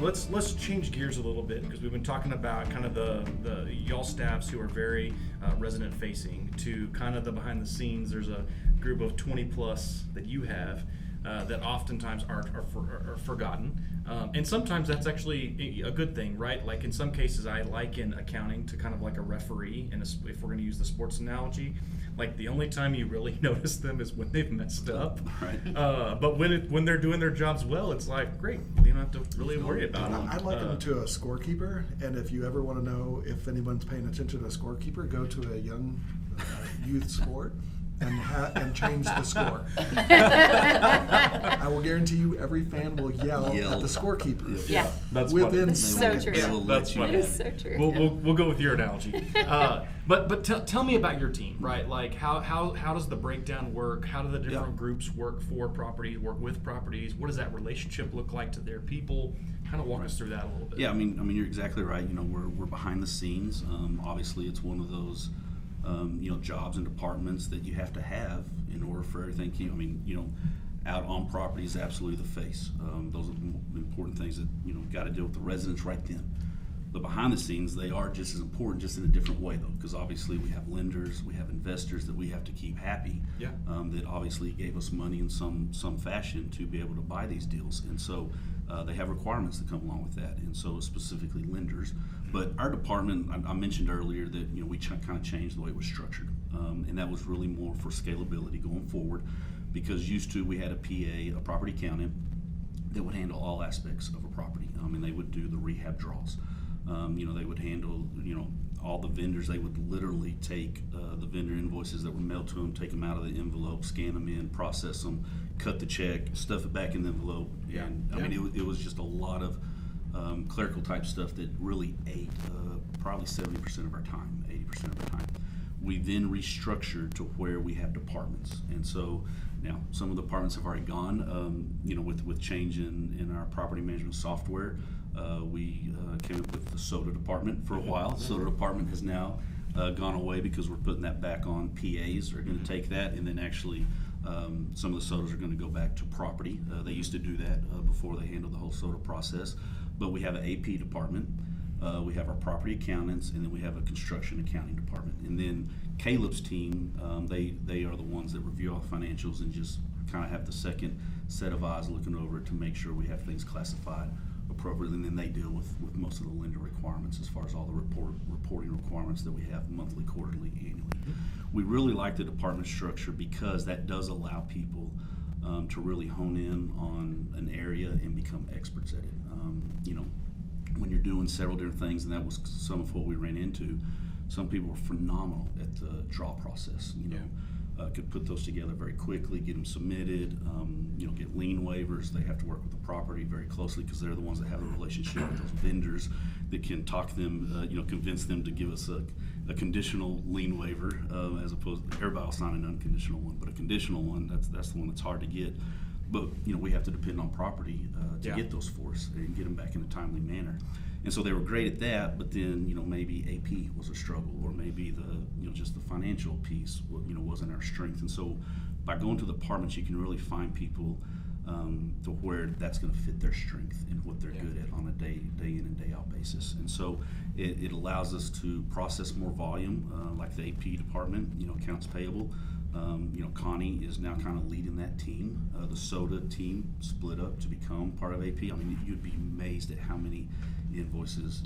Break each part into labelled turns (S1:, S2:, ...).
S1: let's change gears a little bit, because we've been talking about kind of the y'all staffs who are very resident facing to kind of the behind the scenes. There's a group of 20 plus that you have that oftentimes are forgotten, and sometimes that's actually a good thing, right? Like in some cases, I liken accounting to kind of like a referee, and if we're going to use the sports analogy, like the only time you really notice them is when they've messed up.
S2: Right.
S1: But when they're doing their jobs well, it's like great. You don't have to really worry about them.
S3: I liken them to a scorekeeper, and if you ever want to know if anyone's paying attention to a scorekeeper, go to a young youth sport and change the score. I will guarantee you every fan will yell at the scorekeeper.
S4: Yeah.
S1: That's
S3: within
S4: That's so true.
S1: That's
S4: That
S1: funny.
S4: is so true.
S1: We'll go with your analogy. But tell me about your team, right? Like how does the breakdown work? How do the different groups work for properties, work with properties? What does that relationship look like to their people? Kind of walk us through that a little bit.
S2: Yeah, I mean you're exactly right. You know, we're behind the scenes. Obviously, it's one of those jobs and departments that you have to have in order for everything. Out on property is absolutely the face. Those are the important things that got to deal with the residents right then. But behind the scenes, they are just as important, just in a different way though, because obviously we have lenders, we have investors that we have to keep happy.
S1: Yeah.
S2: That obviously gave us money in some fashion to be able to buy these deals, and so they have requirements that come along with that, and so specifically lenders. But our department, I mentioned earlier that we kind of changed the way it was structured, and that was really more for scalability going forward, because used to we had a PA, a property accountant, that would handle all aspects of a property. They would do the rehab draws. They would handle, all the vendors. They would literally take the vendor invoices that were mailed to them, take them out of the envelope, scan them in, process them, cut the check, stuff it back in the envelope.
S1: Yeah.
S2: And it was just a lot of clerical type stuff that really ate probably 70% of our time, 80% of our time. We then restructured to where we have departments, and so now some of the departments have already gone. With change in our property management software, we came up with the soda department for a while. The soda department has now gone away because we're putting that back on. PAs are going to take that, and then actually some of the sodas are going to go back to property. They used to do that before they handled the whole soda process. But we have an AP department. We have our property accountants, and then we have a construction accounting department. And then Caleb's team, they are the ones that review all the financials and just kind of have the second set of eyes looking over it to make sure we have things classified appropriately. And then they deal with most of the lender requirements as far as all the reporting requirements that we have monthly, quarterly, annually. We really like the department structure because that does allow people to really hone in on an area and become experts at it. When you're doing several different things, and that was some of what we ran into, some people were phenomenal at the draw process. Could put those together very quickly, get them submitted, get lien waivers. They have to work with the property very closely because they're the ones that have the relationship with those vendors that can talk them, convince them to give us a conditional lien waiver, as opposed to everybody will sign an unconditional one, but a conditional one, that's the one that's hard to get. But we have to depend on property to get those for us and get them back in a timely manner. And so they were great at that, but then maybe AP was a struggle, or maybe the just the financial piece wasn't our strength. And so by going to the departments, you can really find people to where that's going to fit their strength and what they're good at on a day in and day out basis. And so it allows us to process more volume, like the AP department, accounts payable. Connie is now kind of leading that team. The soda team split up to become part of AP. You'd be amazed at how many invoices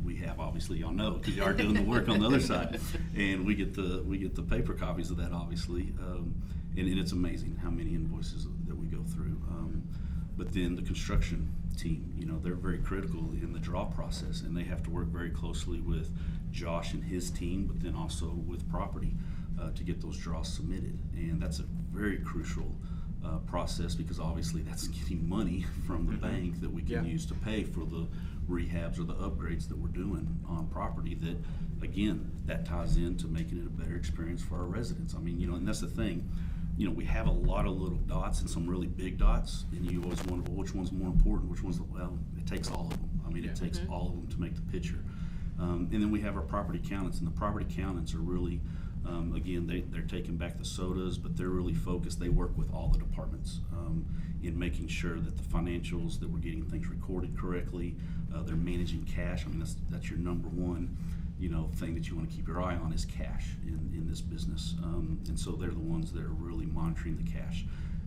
S2: we have. Obviously, y'all know because you are doing the work on the other side, and we get the paper copies of that, obviously, and it's amazing how many invoices that we go through. But then the construction team, they're very critical in the draw process, and they have to work very closely with Josh and his team, but then also with property. To get those draws submitted, and that's a very crucial process because obviously that's getting money from the bank that we can use to pay for the rehabs or the upgrades that we're doing on property. That again, that ties into making it a better experience for our residents. And that's the thing. We have a lot of little dots and some really big dots, and you always wonder, well, which one's more important? It takes all of them. It takes all of them to make the picture. And then we have our property accountants, and the property accountants are really Again, they're taking back the sodas, but they're really focused. They work with all the departments in making sure that the financials, that we're getting things recorded correctly. They're managing cash. I mean, that's your number one, thing that you want to keep your eye on is cash in this business. And so they're the ones that are really monitoring the cash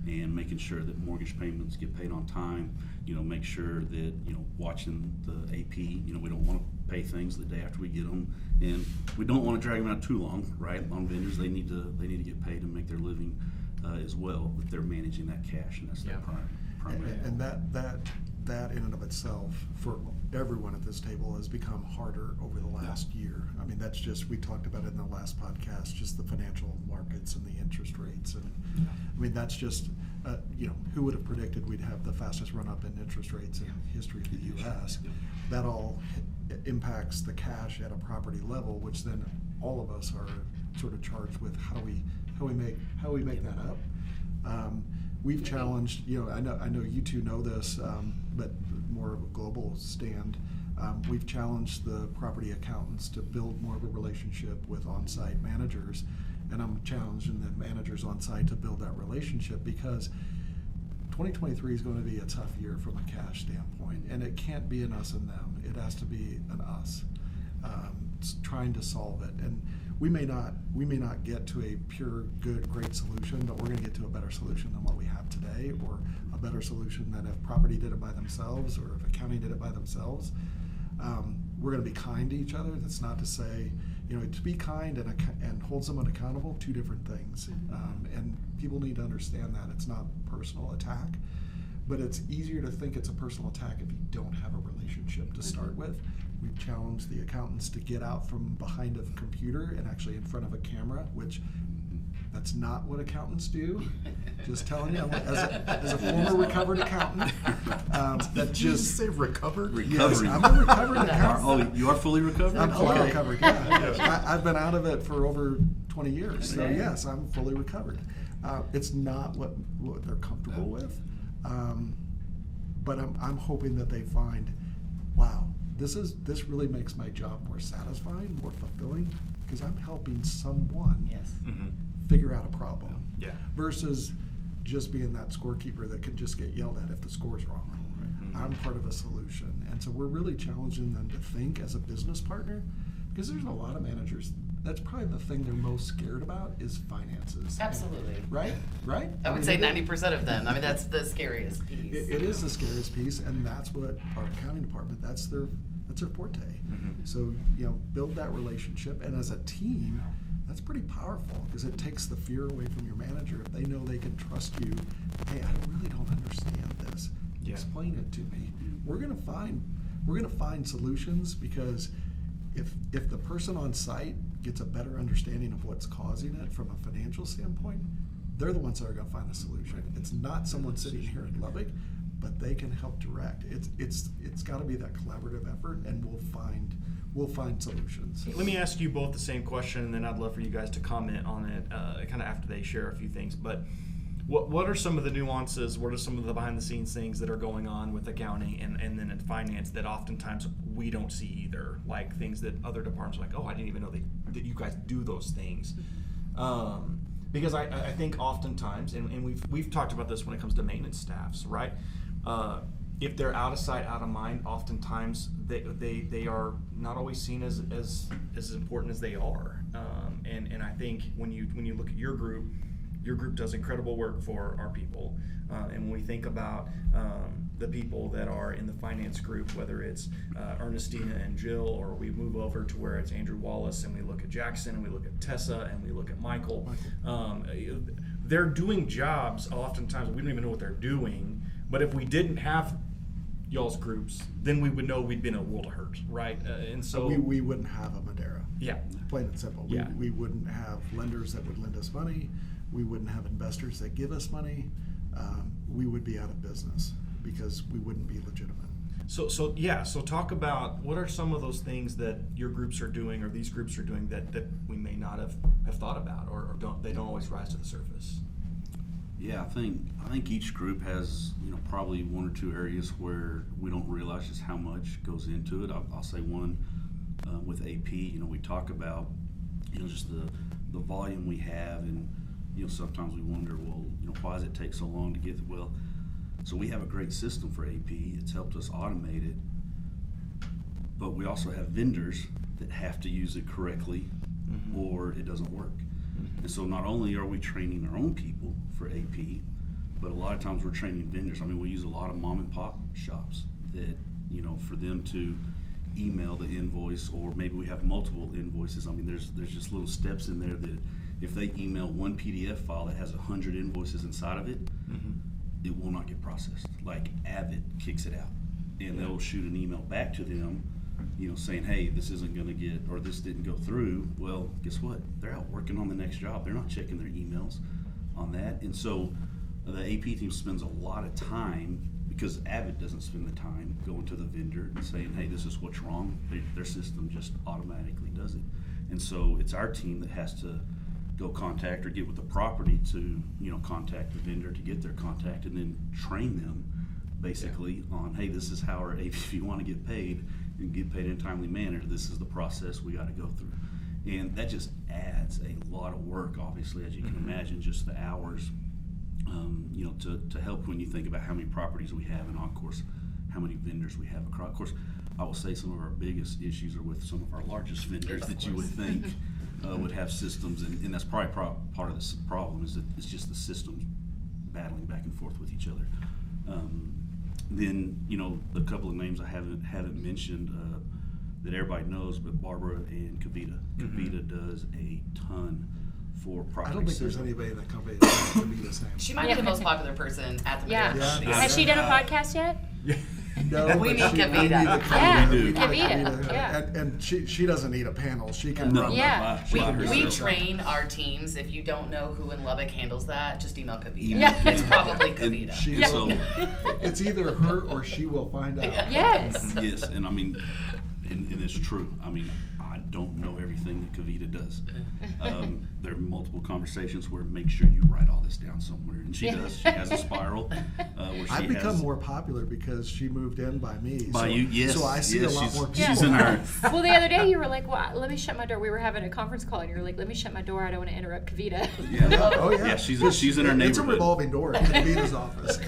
S2: and making sure that mortgage payments get paid on time. Make sure that, watching the AP, we don't want to pay things the day after we get them, and we don't want to drag them out too long, right? On vendors, they need to get paid and make their living as well, but they're managing that cash, and that's their primary.
S3: And that in and of itself, for everyone at this table, has become harder over the last year. I mean, that's just, we talked about it in the last podcast, just the financial markets and the interest rates. And I mean, that's just, who would have predicted we'd have the fastest run up in interest rates in history of the U.S. That all impacts the cash at a property level, which then all of us are sort of charged with how we make that up. We've challenged, I know you two know this, but more of a global stand. We've challenged the property accountants to build more of a relationship with on-site managers, and I'm challenging the managers on-site to build that relationship, because 2023 is going to be a tough year from a cash standpoint, and it can't be an us and them. It has to be an us trying to solve it. And we may not get to a pure, good, great solution, but we're going to get to a better solution than what we have today, or a better solution than if property did it by themselves, or if accounting did it by themselves. We're going to be kind to each other. That's not to say, to be kind and hold someone accountable, two different things. And people need to understand that it's not personal attack, but it's easier to think it's a personal attack if you don't have a relationship to start with. We've challenged the accountants to get out from behind a computer and actually in front of a camera, which that's not what accountants do. Just telling you, as a former recovered accountant, that just
S4: say recovered.
S3: Yes, I'm a recovered accountant.
S2: Oh, you are fully recovered?
S3: I'm fully recovered. Yeah, I've been out of it for over 20 years, so yes, I'm fully recovered. It's not what they're comfortable with, but I'm hoping that they find, wow, this really makes my job more satisfying, more fulfilling, because I'm helping someone figure out a problem.
S1: Yeah.
S3: Versus just being that scorekeeper that can just get yelled at if the score's wrong. I'm part of a solution. And so we're really challenging them to think as a business partner, because there's a lot of managers, that's probably the thing they're most scared about is finances.
S5: Absolutely.
S3: Right?
S5: I would say 90% of them. I mean, that's the scariest piece.
S3: It is the scariest piece, and that's what our accounting department, that's their forte. So, build that relationship, and as a team, that's pretty powerful, because it takes the fear away from your manager. If they know they can trust you, hey, I really don't understand this.
S1: Yeah.
S3: Explain it to me. We're gonna find solutions, because if the person on site gets a better understanding of what's causing it from a financial standpoint, they're the ones that are gonna find the solution. It's not someone sitting here in Lubbock, but they can help direct. It's got to be that collaborative effort, and we'll find solutions.
S1: Let me ask you both the same question, and then I'd love for you guys to comment on it kind of after they share a few things. But what are some of the nuances, what are some of the behind-the-scenes things that are going on with accounting and then in finance that oftentimes we don't see either? Like things that other departments are like, oh, I didn't even know that you guys do those things. Because I think oftentimes, and we've talked about this when it comes to maintenance staffs, right? If they're out of sight, out of mind, oftentimes they are not always seen as important as they are. And I think when you look at your group does incredible work for our people. And when we think about the people that are in the finance group, whether it's Ernestina and Jill, or we move over to where it's Andrew Wallace, and we look at Jackson, and we look at Tessa, and we look at Michael. They're doing jobs oftentimes we don't even know what they're doing. But if we didn't have y'all's groups, then we would know we'd been in a world of hurt, right? And so
S3: we wouldn't have a Madera.
S1: Yeah.
S3: Plain and simple.
S1: Yeah.
S3: We wouldn't have lenders that would lend us money. We wouldn't have investors that give us money. We would be out of business because we wouldn't be legitimate.
S1: So talk about what are some of those things that your groups are doing, or these groups are doing that we may not have thought about, or don't always rise to the surface.
S2: Yeah, I think each group has probably one or two areas where we don't realize just how much goes into it. I'll say one with AP. We talk about just the the volume we have, and sometimes we wonder, well, why does it take so long to get? Well, so we have a great system for AP. It's helped us automate it, but we also have vendors that have to use it correctly, or it doesn't work. And so not only are we training our own people for AP, but a lot of times we're training vendors. I mean, we use a lot of mom and pop shops that, for them to email the invoice, or maybe we have multiple invoices. I mean, there's just little steps in there that if they email one PDF file that has 100 invoices inside of it, it will not get processed. Like Avid kicks it out, and they'll shoot an email back to them, saying, hey, this isn't going to get, or this didn't go through. Well, guess what? They're out working on the next job. They're not checking their emails on that. And so the AP team spends a lot of time, because Avid doesn't spend the time going to the vendor and saying, hey, this is what's wrong. Their system just automatically does it. And so it's our team that has to go contact or get with the property to, contact the vendor to get their contact, and then train them basically on, hey, this is how our AP, if you want to get paid and get paid in a timely manner, this is the process we got to go through. And that just adds a lot of work, obviously, as you can imagine, just the hours, to help when you think about how many properties we have, and of course, how many vendors we have across. Of course, I will say some of our biggest issues are with some of our largest vendors that you would think would have systems, and that's probably part of this problem, is that it's just the systems battling back and forth with each other. Then, a couple of names I haven't mentioned that everybody knows, but Barbara and Kavita. Kavita does a ton for property.
S3: I don't think there's anybody in the company that can be the same.
S5: She might be the most popular person at the
S4: Yeah.
S5: Madera.
S4: Has she done a podcast yet?
S3: No,
S5: We
S3: but
S5: need
S3: she-
S5: Kavita.
S3: we need a
S4: Yeah,
S2: we do.
S4: Kavita, yeah.
S3: And she doesn't need a panel. She can
S2: No,
S3: run
S4: Yeah.
S2: by herself.
S5: We train our teams. If you don't know who in Lubbock handles that, just email Kavita.
S2: Email
S5: It's
S2: Kavita.
S5: probably
S2: And
S5: Kavita.
S3: She
S4: Yeah.
S2: So,
S3: It's either her or she will find out.
S4: Yes.
S2: yes, and I mean, and it's true. I mean, I don't know everything that Kavita does. There are multiple conversations where make sure you write all this down somewhere, and she does. She has a spiral where she
S3: I've become
S2: has.
S3: more popular because she moved in by me.
S2: By
S3: so,
S2: you, yes.
S3: So I see
S2: yes,
S3: a lot
S2: she's,
S3: more people.
S2: She's in our.
S4: Well, the other day you were like, well, let me shut my door. We were having a conference call, and you were like, let me shut my door. I don't want to interrupt Kavita.
S2: Yeah.
S3: Oh yeah.
S2: Yeah, she's in our
S3: It's a
S2: neighborhood.
S3: revolving door in Kavita's office.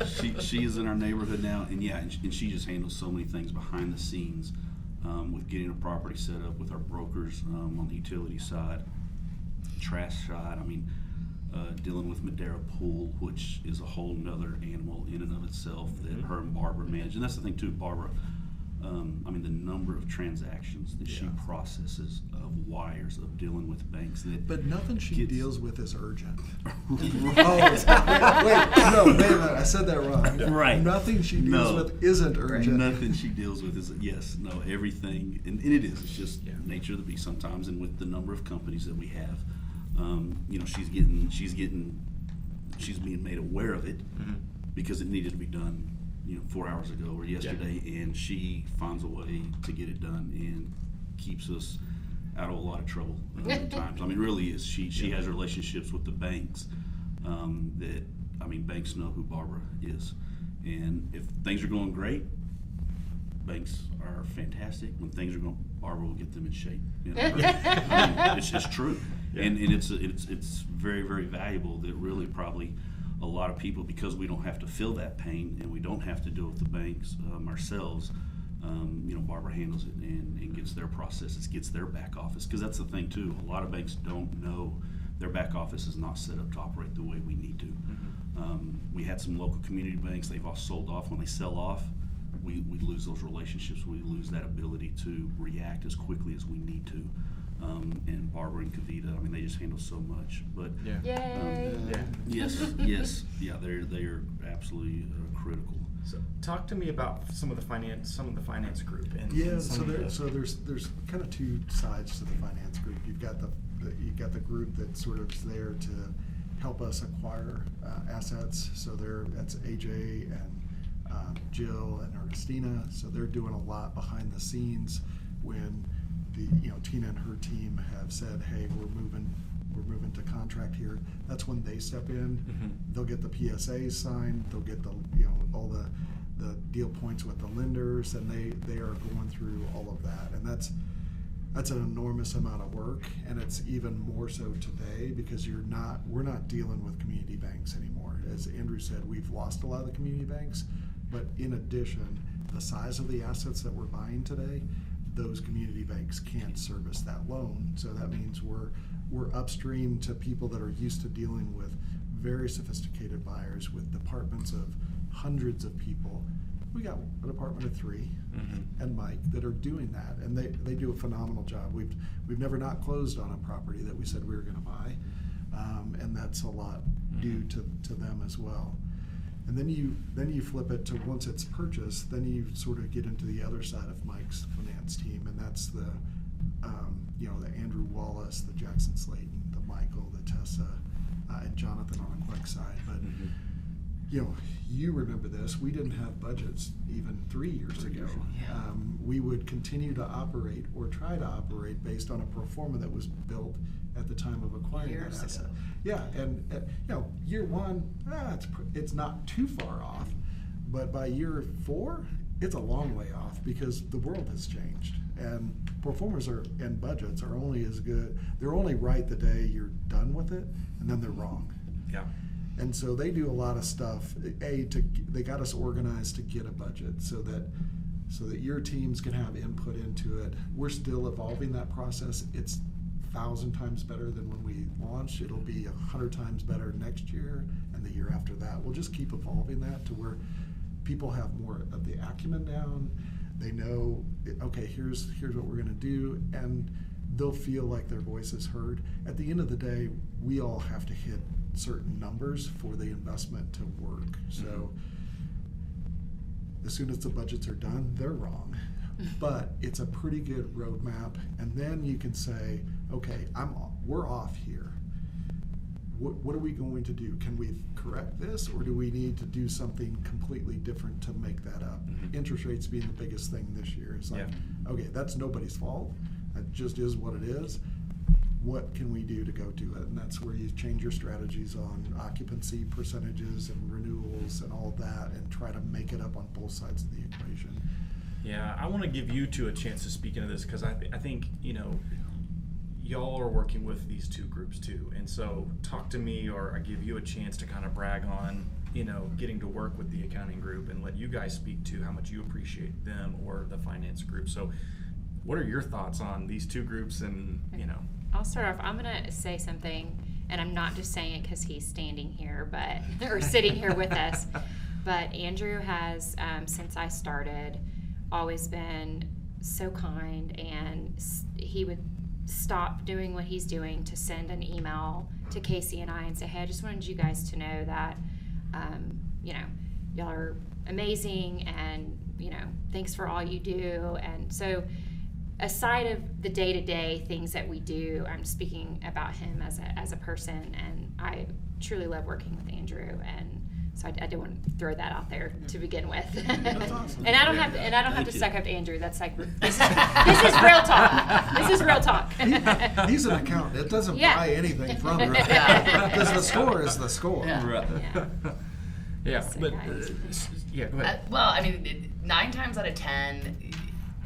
S2: She is in our neighborhood now, and and she just handles so many things behind the scenes, with getting a property set up with our brokers, on the utility side, trash side. I mean, dealing with Madera Pool, which is a whole nother animal in and of itself that her and Barbara manage. And that's the thing too, Barbara. I mean, the number of transactions that she processes, of wires, of dealing with banks that.
S3: But nothing she
S2: Gets-
S3: deals with is urgent. No, wait a minute, I said that wrong.
S2: Right.
S3: Nothing she deals
S2: No.
S3: with isn't urgent.
S2: Nothing she deals with is everything, and it is. It's just nature of the beast sometimes, and with the number of companies that we have, she's being made aware of it because it needed to be done, 4 hours ago or yesterday, and she finds a way to get it done and keeps us out of a lot of trouble at times. I mean, really is. She has relationships with the banks that, I mean, banks know who Barbara is, and if things are going great, banks are fantastic. When things are going, Barbara will get them in shape. I mean, it's just true, and it's very, very valuable. That really probably a lot of people, because we don't have to feel that pain and we don't have to deal with the banks ourselves. Barbara handles it and gets their processes, gets their back office, because that's the thing too. A lot of banks don't know their back office is not set up to operate the way we need to. We had some local community banks; they've all sold off. When they sell off, we lose those relationships. We lose that ability to react as quickly as we need to. And Barbara and Kavita, I mean, they just handle so much. But
S4: Yay.
S2: yes, they are absolutely critical.
S1: So talk to me about some of the finance group. And
S3: Yeah,
S1: and
S3: so
S1: some of
S3: there's kind of two sides to the finance group. You've got the group that sort of is there to help us acquire assets. So that's AJ and Jill and Ernestina. So they're doing a lot behind the scenes when Tina and her team have said, hey, we're moving to contract here. That's when they step in. They'll get the PSAs signed. They'll get all the deal points with the lenders, and they are going through all of that. And That's an enormous amount of work, and it's even more so today because we're not dealing with community banks anymore. As Andrew said, we've lost a lot of the community banks, but in addition, the size of the assets that we're buying today, those community banks can't service that loan. So that means we're upstream to people that are used to dealing with very sophisticated buyers with departments of hundreds of people. We got a department of 3 and Mike that are doing that, and they do a phenomenal job. We've never not closed on a property that we said we were going to buy, and that's a lot due to them as well. And then you flip it to once it's purchased, then you sort of get into the other side of Mike's finance team, and that's the the Andrew Wallace, the Jackson Slayton, the Michael, the Tessa, and Jonathan on the Quick side. But you remember this, we didn't have budgets even 3 years ago.
S5: Yeah.
S3: We would continue to operate or try to operate based on a pro forma that was built at the time of acquiring
S5: Years
S3: that asset.
S5: ago.
S3: Yeah, and year one, it's not too far off, but by year 4, it's a long way off because the world has changed, and pro formas and budgets are only as good. They're only right the day you're done with it, and then they're wrong.
S1: Yeah.
S3: And so they do a lot of stuff. They got us organized to get a budget so that your teams can have input into it. We're still evolving that process. It's 1,000 times better than when we launched. It'll be 100 times better next year and the year after that. We'll just keep evolving that to where people have more of the acumen down. They know, okay, here's what we're gonna do, and they'll feel like their voice is heard. At the end of the day, we all have to hit certain numbers for the investment to work. So as soon as the budgets are done, they're wrong. But it's a pretty good roadmap, and then you can say, okay, we're off here. What are we going to do? Can we correct this, or do we need to do something completely different to make that up? Interest rates being the biggest thing this year. It's like, okay, that's nobody's fault. That just is what it is. What can we do to go do it? And that's where you change your strategies on occupancy percentages and renewals and all that, and try to make it up on both sides of the equation.
S1: Yeah, I want to give you two a chance to speak into this because I think y'all are working with these two groups too, and so talk to me, or I give you a chance to kind of brag on getting to work with the accounting group and let you guys speak to how much you appreciate them or the finance group. So what are your thoughts on these two groups? And
S4: I'll start off. I'm gonna say something, and I'm not just saying it because he's standing here, or sitting here with us. But Andrew has, since I started, always been so kind, and he would stop doing what he's doing to send an email to Cayce and I and say, hey, I just wanted you guys to know that, y'all are amazing, and, thanks for all you do. And so aside of the day-to-day things that we do, I'm speaking about him as a person, and I truly love working with Andrew, and so I do want to throw that out there to begin with.
S3: That's awesome.
S4: And I don't have to suck up to Andrew. That's like this is real talk. This is real talk.
S3: He's an accountant. It doesn't buy anything from him because the score is the score.
S5: Yeah.
S1: yeah,
S4: So
S1: but
S4: guys.
S1: yeah, go ahead.
S5: Well, I mean, 9 times out of 10,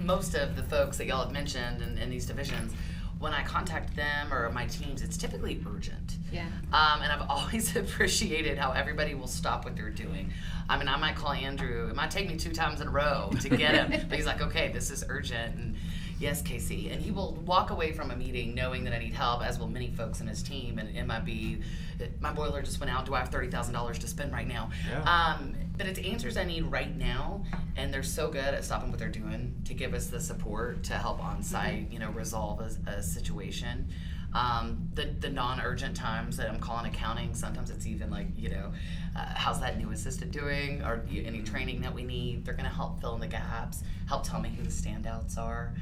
S5: most of the folks that y'all have mentioned in these divisions, when I contact them or my teams, it's typically urgent.
S4: Yeah.
S5: And I've always appreciated how everybody will stop what they're doing. I mean, I might call Andrew. It might take me 2 times in a row to get him. But he's like, okay, this is urgent. And yes, Cayce. And he will walk away from a meeting knowing that I need help, as will many folks in his team. And it might be, my boiler just went out. Do I have $30,000 to spend right now?
S1: Yeah.
S5: But it's answers I need right now. And they're so good at stopping what they're doing to give us the support to help on site, resolve a situation. The non-urgent times that I'm calling accounting, sometimes it's even like, how's that new assistant doing, or any training that we need. They're going to help fill in the gaps, help tell me who the standouts are,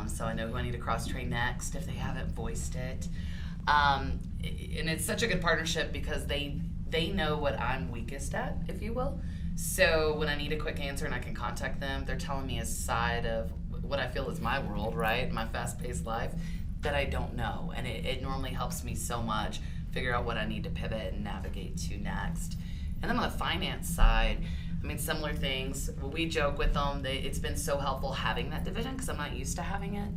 S5: so I know who I need to cross-train next if they haven't voiced it. And it's such a good partnership because they know what I'm weakest at, if you will. So when I need a quick answer and I can contact them, they're telling me a side of what I feel is my world, right? My fast-paced life that I don't know. And it normally helps me so much figure out what I need to pivot and navigate to next. And then on the finance side, I mean, similar things. We joke with them. It's been so helpful having that division because I'm not used to having it.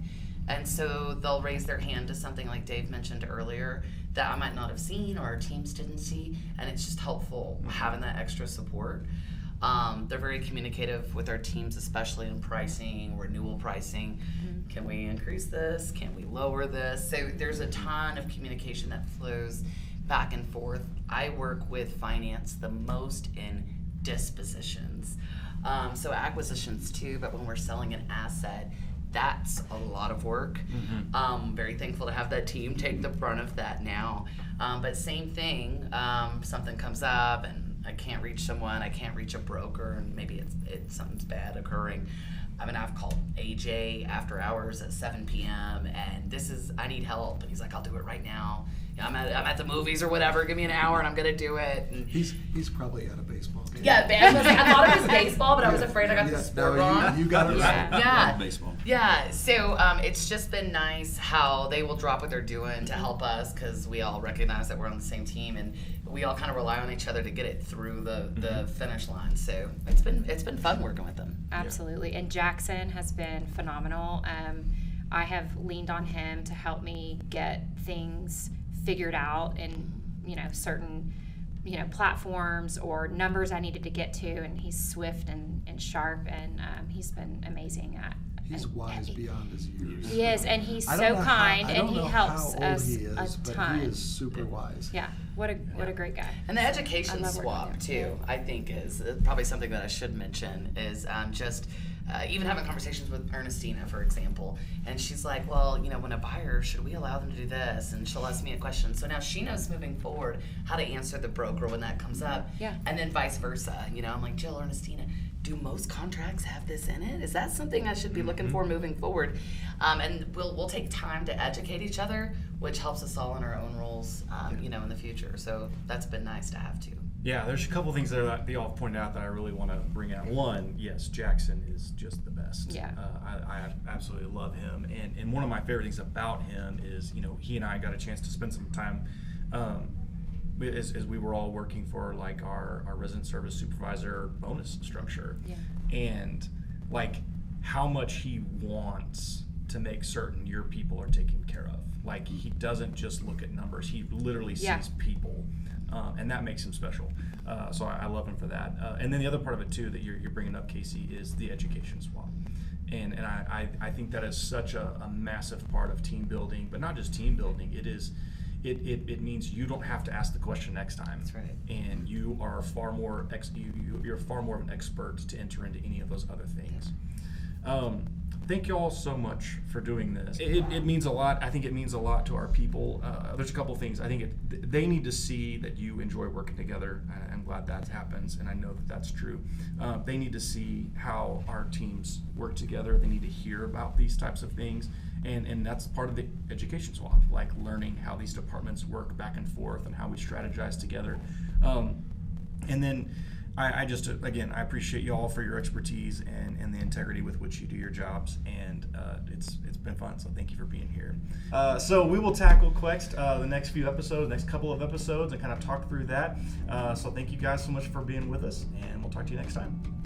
S5: And so they'll raise their hand to something like Dave mentioned earlier that I might not have seen or our teams didn't see, and it's just helpful having that extra support. They're very communicative with our teams, especially in pricing, renewal pricing. Can we increase this? Can we lower this? So there's a ton of communication that flows back and forth. I work with finance the most in dispositions. So acquisitions too, but when we're selling an asset, that's a lot of work. Very thankful to have that team take the brunt of that now. But same thing, something comes up and I can't reach someone, I can't reach a broker, and maybe it's something's bad occurring. I mean, I've called AJ after hours at 7 p.m. and I need help. And he's like, I'll do it right now. You know, I'm at the movies or whatever. Give me an hour and I'm gonna do it. And
S3: He's probably at a baseball game.
S5: yeah, I thought it was baseball, but I was afraid I got the sport wrong.
S3: You got it right.
S5: Yeah.
S2: Baseball.
S5: Yeah, so it's just been nice how they will drop what they're doing to help us, because we all recognize that we're on the same team and we all kind of rely on each other to get it through the finish line. So it's been fun working with them.
S4: Absolutely. And Jackson has been phenomenal. I have leaned on him to help me get things figured out in, certain, platforms or numbers I needed to get to, and he's swift and sharp, and he's been amazing at.
S3: He's wise beyond his years.
S4: He is, and he's
S3: I
S4: so
S3: don't know
S4: kind,
S3: how, I
S4: and
S3: don't
S4: he
S3: know
S4: helps
S3: how old
S4: us
S3: he is,
S4: a
S3: but
S4: ton.
S3: he is super wise.
S4: Yeah, what a great guy.
S5: And the education
S4: I love working
S5: swap
S4: with
S5: too,
S4: him.
S5: I think is probably something that I should mention is just even having conversations with Ernestina, for example, and she's like, well, when a buyer, should we allow them to do this? And she'll ask me a question. So now she knows moving forward how to answer the broker when that comes up.
S4: Yeah.
S5: And then vice versa. I'm like, Jill, Ernestina, do most contracts have this in it? Is that something I should be looking for moving forward? And we'll take time to educate each other, which helps us all in our own roles, in the future. So that's been nice to have too.
S1: Yeah, there's a couple things there that y'all pointed out that I really want to bring out. One, yes, Jackson is just the best.
S4: Yeah.
S1: I absolutely love him, and one of my favorite things about him is, he and I got a chance to spend some time as we were all working for like our resident service supervisor bonus structure.
S4: Yeah.
S1: And like how much he wants to make certain your people are taken care of. Like he doesn't just look at numbers, he literally sees people. And that makes him special. So I love him for that. And then the other part of it too that you're bringing up, Casey, is the education swap. And I think that is such a massive part of team building, but not just team building. It means you don't have to ask the question next time.
S5: That's right.
S1: And you are far more you're far more of an expert to enter into any of those other things. Thank you all so much for doing this. It means a lot. I think it means a lot to our people. There's a couple things. I think they need to see that you enjoy working together. I'm glad that happens, and I know that that's true. They need to see how our teams work together. They need to hear about these types of things, and that's part of the education swap, like learning how these departments work back and forth and how we strategize together. And then I just, again, I appreciate you all for your expertise and the integrity with which you do your jobs, and it's been fun, so thank you for being here. So we will tackle Quext the next couple of episodes, and kind of talk through that. So thank you guys so much for being with us, and we'll talk to you next time.